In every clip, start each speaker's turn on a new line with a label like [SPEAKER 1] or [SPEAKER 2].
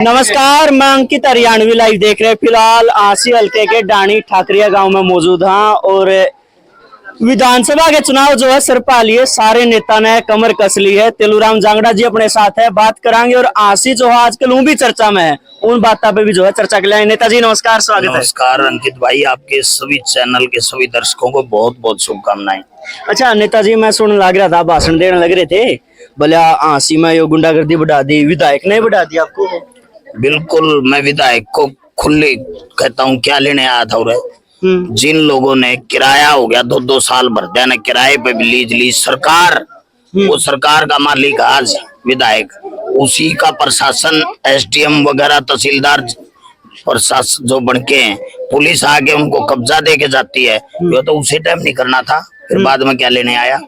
[SPEAKER 1] नमस्कार, मैं अंकित हरियाणवी लाइव देख रहे हैं। फिलहाल आसी हल्के के डाणी ठाकरिया गांव में मौजूद हाँ और विधानसभा के चुनाव जो है सर पा लिए, सारे नेता ने कमर कस ली है। तेलूराम जांगड़ा जी अपने साथ है, बात कराएंगे। और आसी जो है आजकल वो भी चर्चा में है, उन बातों पे भी जो है चर्चा के लिए। नेताजी नमस्कार, स्वागत है।
[SPEAKER 2] नमस्कार अंकित भाई, आपके सभी चैनल के सभी दर्शकों को बहुत बहुत शुभकामनाएं।
[SPEAKER 1] अच्छा नेताजी, मैं सुन लग रहा था, भाषण देने लग रहे थे, बोले आसी में यो गुंडागर्दी बढ़ा दी, विधायक ने बढ़ा दी आपको?
[SPEAKER 2] बिल्कुल, मैं विधायक को खुले कहता हूँ, क्या लेने आया था। और जिन लोगों ने किराया हो गया 2-2 साल भर देना, किराए पे भी लीज ली सरकार, वो सरकार का मालिक आज विधायक, उसी का प्रशासन एसडीएम वगैरह तहसीलदार प्रशासन जो बन के हैं, पुलिस आके उनको कब्जा दे के जाती है। ये तो उसी टाइम नहीं करना था, फिर बाद में क्या लेने आया?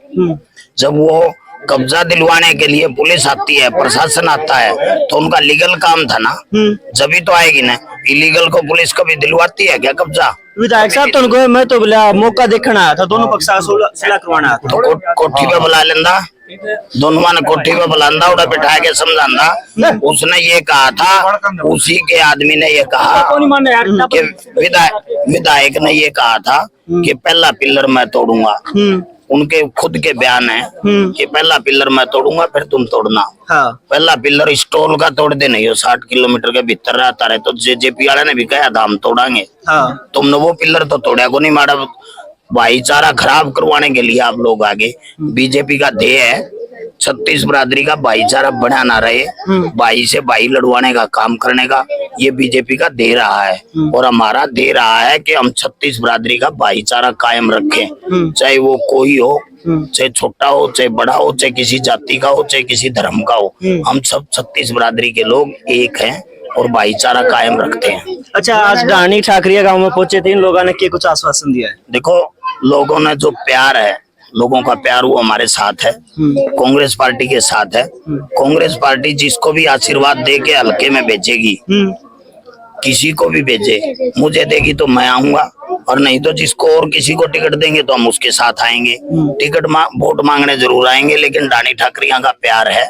[SPEAKER 2] जब वो कब्जा दिलवाने के लिए पुलिस आती है, प्रशासन आता है, तो उनका लीगल काम था ना, जब ही तो आएगी ना। इलीगल को पुलिस कभी दिलवाती है क्या कब्जा?
[SPEAKER 1] विधायक साहब तो उनको मैं तो बोला मौका देखना आया था, दोनों पक्ष सुलह करवाना आया था।
[SPEAKER 2] तो कोठी पे बुला लेंदा, दोनों ने कोठी पे बुलांदा, उड़ा बिठा के समझांदा। उसने ये कहा था, उसी के आदमी ने ये कहा कि विधायक ने ये कहा था कि पहला पिलर मैं तोड़ूंगा। उनके खुद के बयान है कि पहला पिलर मैं तोड़ूंगा, फिर तुम तोड़ना। हाँ। पहला पिलर स्टोल का तोड़ दे नहीं हो, 60 किलोमीटर के भीतर रहता रहे। तो जेजेपी वाले ने भी कहा था हम तोड़ांगे। हाँ। तुमने वो पिलर तो तोड़ा को नहीं, मारा भाईचारा खराब करवाने के लिए आप लोग आगे। बीजेपी का ध्येय है 36 बिरादरी का भाईचारा बनाना रहे, भाई से भाई लड़वाने का काम करने का, ये बीजेपी का दे रहा है। और हमारा दे रहा है कि हम 36 बिरादरी का भाईचारा कायम रखें, चाहे वो कोई हो, चाहे छोटा हो, चाहे बड़ा हो, चाहे किसी जाति का हो, चाहे किसी धर्म का हो। हम सब 36 बिरादरी के लोग एक हैं और भाईचारा कायम रखते हैं।
[SPEAKER 1] अच्छा, आज डाणी ठाकरिया गांव में पहुंचे थे, इन लोगों ने क्या कुछ आश्वासन दिया है?
[SPEAKER 2] देखो, लोगों ने जो प्यार है, लोगों का प्यार वो हमारे साथ है, कांग्रेस पार्टी के साथ है। कांग्रेस पार्टी जिसको भी आशीर्वाद दे के हल्के में भेजेगी, किसी को भी भेजे, मुझे देगी तो मैं आऊंगा, और नहीं तो जिसको और किसी को टिकट देंगे तो हम उसके साथ आएंगे। टिकट वोट मांगने जरूर आएंगे, लेकिन डाणी ठाकरिया का प्यार है।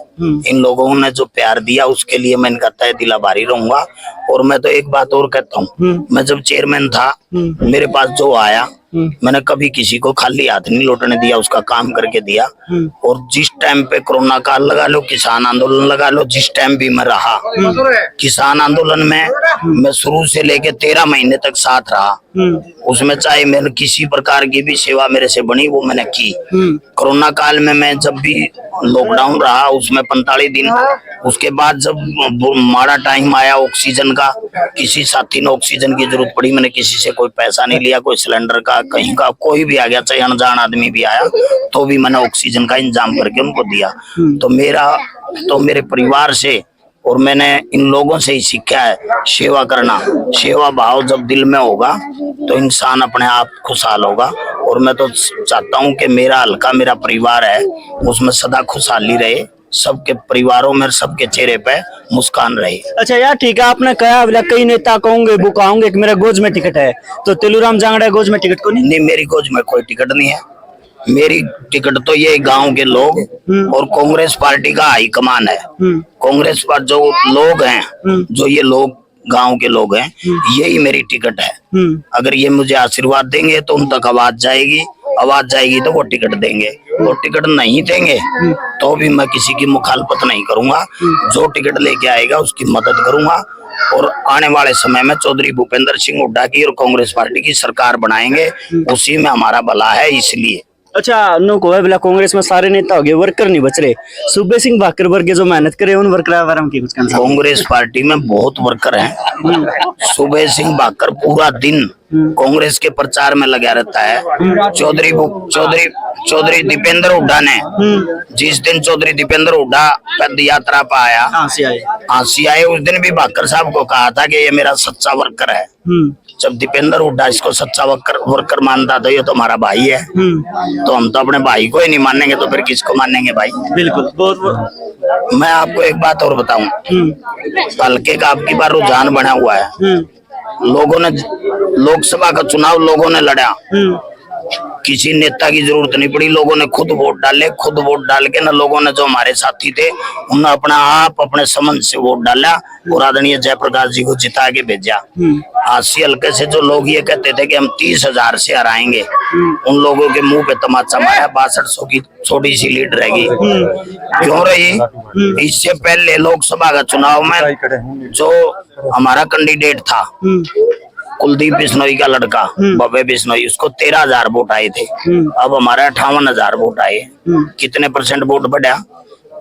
[SPEAKER 2] इन लोगों ने जो प्यार दिया उसके लिए मैं इनका तहे दिल आभारी रहूंगा। और मैं तो एक बात और कहता हूँ, मैं जब चेयरमैन था, मेरे पास जो आया, मैंने कभी किसी को खाली हाथ नहीं लौटने दिया, उसका काम करके दिया। और जिस टाइम पे कोरोना काल लगा लो, किसान आंदोलन लगा लो, जिस टाइम भी मैं रहा किसान आंदोलन में, मैं शुरू से लेके 13 महीने तक साथ रहा। उसमें चाहे मैंने किसी प्रकार की भी सेवा मेरे से बनी वो मैंने की। कोरोना काल में मैं जब भी लॉकडाउन रहा उसमें 45 दिन, उसके बाद जब माड़ा टाइम आया ऑक्सीजन का, किसी साथी ने ऑक्सीजन की जरूरत पड़ी, मैंने किसी से कोई पैसा नहीं लिया, कोई सिलेंडर का, कहीं का कोई भी आ गया, चाहे अनजान आदमी भी आया तो भी मैंने ऑक्सीजन का इंतजाम करके उनको दिया। तो मेरे परिवार से और मैंने इन लोगों से ही सीखा है सेवा करना। सेवा भाव जब दिल में होगा तो इंसान अपने आप खुशहाल होगा। और मैं तो चाहता हूँ कि मेरा हल्का, मेरा परिवार है, उसमें सदा खुशहाली रहे, सबके परिवारों में, सबके चेहरे पे मुस्कान रहे।
[SPEAKER 1] अच्छा यार, ठीक है, आपने कहा कई नेता कहूंगे बुकाऊंगे कि मेरा गोज में टिकट है, तो तेलूराम जांगड़ा गोज में टिकट को नहीं?
[SPEAKER 2] मेरी गोज में कोई टिकट नहीं है। मेरी टिकट तो ये गांव के लोग और कांग्रेस पार्टी का हाईकमान है। कांग्रेस पर जो लोग हैं, जो ये लोग गांव के लोग हैं, यही मेरी टिकट है। अगर ये मुझे आशीर्वाद देंगे तो उन तक आवाज जाएगी तो वो टिकट देंगे। वो टिकट नहीं देंगे तो भी मैं किसी की मुखालफत नहीं करूंगा। जो टिकट लेके आएगा उसकी मदद करूंगा। और आने वाले समय में चौधरी भूपेंद्र सिंह हुड्डा की और कांग्रेस पार्टी की सरकार बनाएंगे, उसी में हमारा भला है, इसलिए।
[SPEAKER 1] अच्छा, नो को है कांग्रेस में सारे नेता हो गए, वर्कर नहीं बच रहे। सूबे सिंह भाकर वर्ग जो मेहनत करे उन वर्कर बारे में कुछ कहना?
[SPEAKER 2] कांग्रेस पार्टी में बहुत वर्कर हैं। सूबे सिंह भाकर पूरा दिन कांग्रेस के प्रचार में लगा रहता है। चौधरी दीपेंद्र हुड्डा ने, जिस दिन चौधरी दीपेंद्र हुड्डा पद यात्रा पर आया, आंसी आए, उस दिन भी भाकर साहब को कहा था कि ये मेरा सच्चा वर्कर है। जब दीपेंद्र हुड्डा इसको सच्चा वर्कर मानता था, ये तो हमारा भाई है, तो हम तो अपने भाई को ही नहीं मानेंगे तो फिर किसको मानेंगे भाई?
[SPEAKER 1] बिल्कुल। बहुत
[SPEAKER 2] मैं आपको एक बात और बताऊं, हल्के का आपकी बार रुझान बना हुआ है। लोगों ने लोकसभा का चुनाव लोगों ने लड़ा, किसी नेता की जरूरत नहीं पड़ी, लोगों ने खुद वोट डाले, खुद वोट डाल के ना लोगों ने जो हमारे साथी थे उन्होंने अपना आप अपने समझ से वोट डाला और आदरणीय जयप्रकाश जी को जिता के भेजा। आसी हल्के से जो लोग ये कहते थे कि हम 30,000 से हराएंगे, उन लोगों के मुंह पे तमाचा मारा। 6200 की छोटी सी लीड रहेगी, क्यों रही? इससे पहले लोकसभा का चुनाव में जो हमारा कैंडिडेट था कुलदीप बिश्नोई का लड़का भव्य बिश्नोई, उसको 13,000 वोट आए थे। अब हमारे 58,000 वोट आए। कितने % वोट बढ़ा?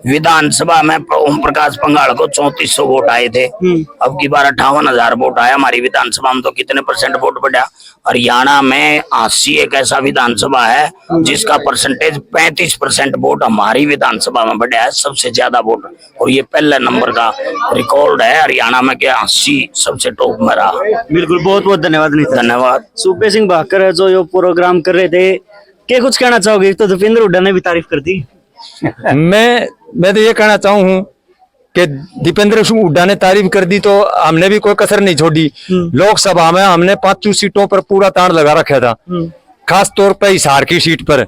[SPEAKER 2] विधानसभा में ओम प्रकाश पंगाल को 3400 वोट आए थे, अब की बार 58,000 वोट आया हमारी विधानसभा में। तो कितने % वोट बढ़ा? हरियाणा में 80 एक ऐसा विधानसभा है जिसका परसेंटेज 35% वोट हमारी विधानसभा में बढ़ा है, सबसे ज्यादा वोट। और ये पहले नंबर का रिकॉर्ड है हरियाणा में, क्या 80 सबसे टॉप में रहा।
[SPEAKER 1] बिल्कुल, बहुत बहुत धन्यवाद नीता।
[SPEAKER 2] धन्यवाद।
[SPEAKER 1] सुपे सिंह भाकर जो ये प्रोग्राम कर रहे थे, क्या कुछ कहना चाहोगे? तो दीपेंद्र हुड्डा ने भी तारीफ कर दी।
[SPEAKER 3] मैं तो ये कहना चाहूँ कि दीपेंद्र सिंह हुड्डा ने तारीफ कर दी तो हमने भी कोई कसर नहीं छोड़ी। लोकसभा में हमने 5 सीटों पर पूरा ताड़ लगा रखा था, खास तौर पर हिसार की सीट पर।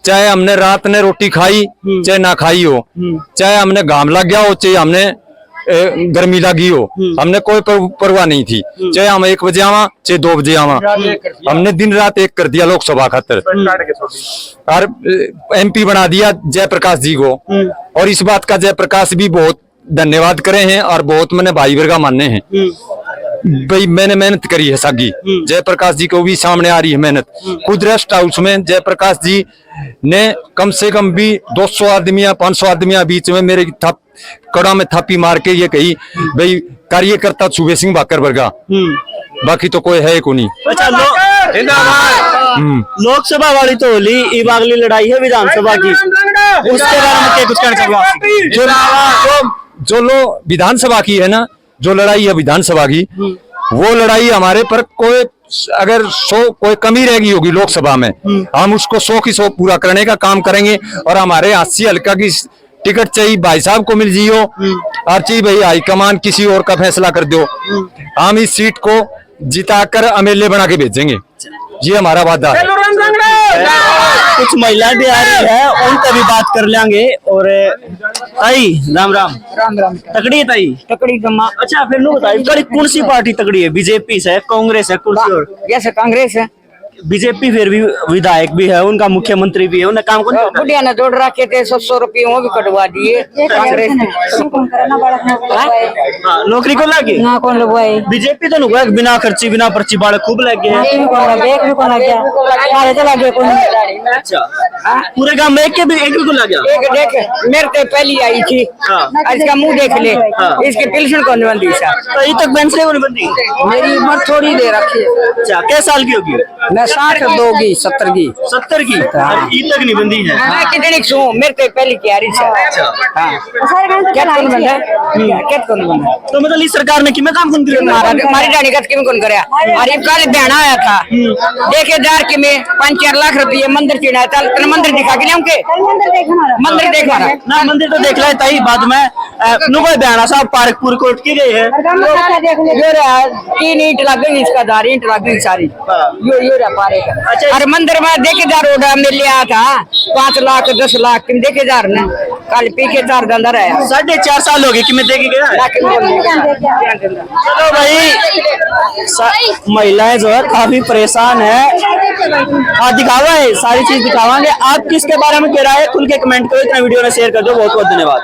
[SPEAKER 3] चाहे हमने रात ने रोटी खाई चाहे ना खाई हो, चाहे हमने घाम लग गया हो चाहे हमने गर्मी लगी हो, हमने कोई परवाह नहीं थी। चाहे हम 1 बजे आवा चाहे 2 बजे आवा, हमने दिन रात एक कर दिया लोकसभा खातर। और MP बना दिया जयप्रकाश जी को, और इस बात का जयप्रकाश भी बहुत धन्यवाद करे हैं और बहुत मैंने भाई वर्गा माने हैं। भाई मैंने मेहनत करी है सागी, जयप्रकाश जी को भी सामने आ रही है मेहनत। खुद रेस्ट हाउस में जयप्रकाश जी ने कम से कम भी 200 आदमियां 500 आदमियां बीच में मेरे कड़ा में थापी मार के ये कही, भाई कार्यकर्ता सुबे सिंह भाकर वर्गा, बाकी तो कोई है को नहीं।
[SPEAKER 1] अच्छा, लोकसभा वाली तो होली, ई बागली लड़ाई है विधानसभा की, उसके बारे में क्या कुछ कहना चाहोगे?
[SPEAKER 3] जो लो विधानसभा की है ना, जो लड़ाई है विधानसभा की, वो लड़ाई हमारे पर कोई अगर 100 कोई कमी रहेगी होगी लोकसभा में, हम उसको 100 की 100 पूरा करने का काम करेंगे। और हमारे 80 हल्का की टिकट चाहिए भाई साहब को मिल जियो, और चाहिए भाई हाईकमान किसी और का फैसला कर दो, हम इस सीट को जिताकर MLA बना के भेजेंगे, ये हमारा वादा है।
[SPEAKER 1] कुछ महिला भी आ रही है, उनसे भी बात कर लेंगे। और ताई राम राम।
[SPEAKER 4] राम राम।
[SPEAKER 1] तकड़ी है ताई?
[SPEAKER 4] तकड़ी गम्मा।
[SPEAKER 1] अच्छा, फिर नो बताइए, कौन सी पार्टी तकड़ी है? बीजेपी से, कांग्रेस है, कौन सी? और
[SPEAKER 4] जैसे कांग्रेस है,
[SPEAKER 1] बीजेपी फिर भी विधायक भी है, उनका मुख्यमंत्री भी है, उन्हें काम कौन करता है?
[SPEAKER 4] बुढ़िया ने जोड़ रखे थे 100 रुपये, वो भी कटवा दिए कांग्रेस ने।
[SPEAKER 1] हाँ, नौकरी को लगे
[SPEAKER 4] ना कौन लगवाए?
[SPEAKER 1] बीजेपी तो नुआ बिना खर्ची बिना पर्ची बाड़े खूब लग गए हैं। अच्छा, पूरे गांव में एक भी को लग गया?
[SPEAKER 4] एक देख, मेरे तो पहली आई थी, इसका मुंह देख ले, इसके पेंशन कौन बंदी सा?
[SPEAKER 1] तो ये तक पेंशन कौन बंदी?
[SPEAKER 4] मेरी उम्र थोड़ी दे रखी है।
[SPEAKER 1] अच्छा, क्या साल की होगी?
[SPEAKER 4] मैं 60 दोगी 70 की।
[SPEAKER 1] 70 की? ये तक नहीं बंदी है।
[SPEAKER 4] मैं कितनी सू, मेरे तो पहली तैयारी है। क्या कौन बंदा? क्या कौन बंदा?
[SPEAKER 1] तो मतलब इस सरकार ने किमें काम कौन किया?
[SPEAKER 4] हमारी रानी का किमें कौन कराया? अरे कल बहना आया था, देखे जार कि में 5-4 लाख रुपये मंदिर चिढ़ाया, चल मंदिर दिखा के हमके मंदिर देख रहा
[SPEAKER 1] ना, मंदिर तो देख ले ताई बाद में। नुबई बयाना साहब पार्क पूरे कोट की गए हैं,
[SPEAKER 4] 3 ईंट लग गई, इसका 4 ईंट लग गई सारी, यो रहा पारे का।
[SPEAKER 1] अच्छा,
[SPEAKER 4] और मंदिर में देखे जार ऑर्डर मिल लिया था 5 लाख 10 लाख देखे जार ने, कल पी के 4 दिन अंदर आया।
[SPEAKER 1] 4.5 साल हो गए कि मैं देखे गया है। चलो भाई, महिलाएं जो है काफी परेशान है। हाँ, दिखावा है, सारी चीज दिखावांगे। आप किसके बारे में कह रहा है खुल के कमेंट करो, इतना वीडियो ने शेयर कर दो। बहुत बहुत धन्यवाद।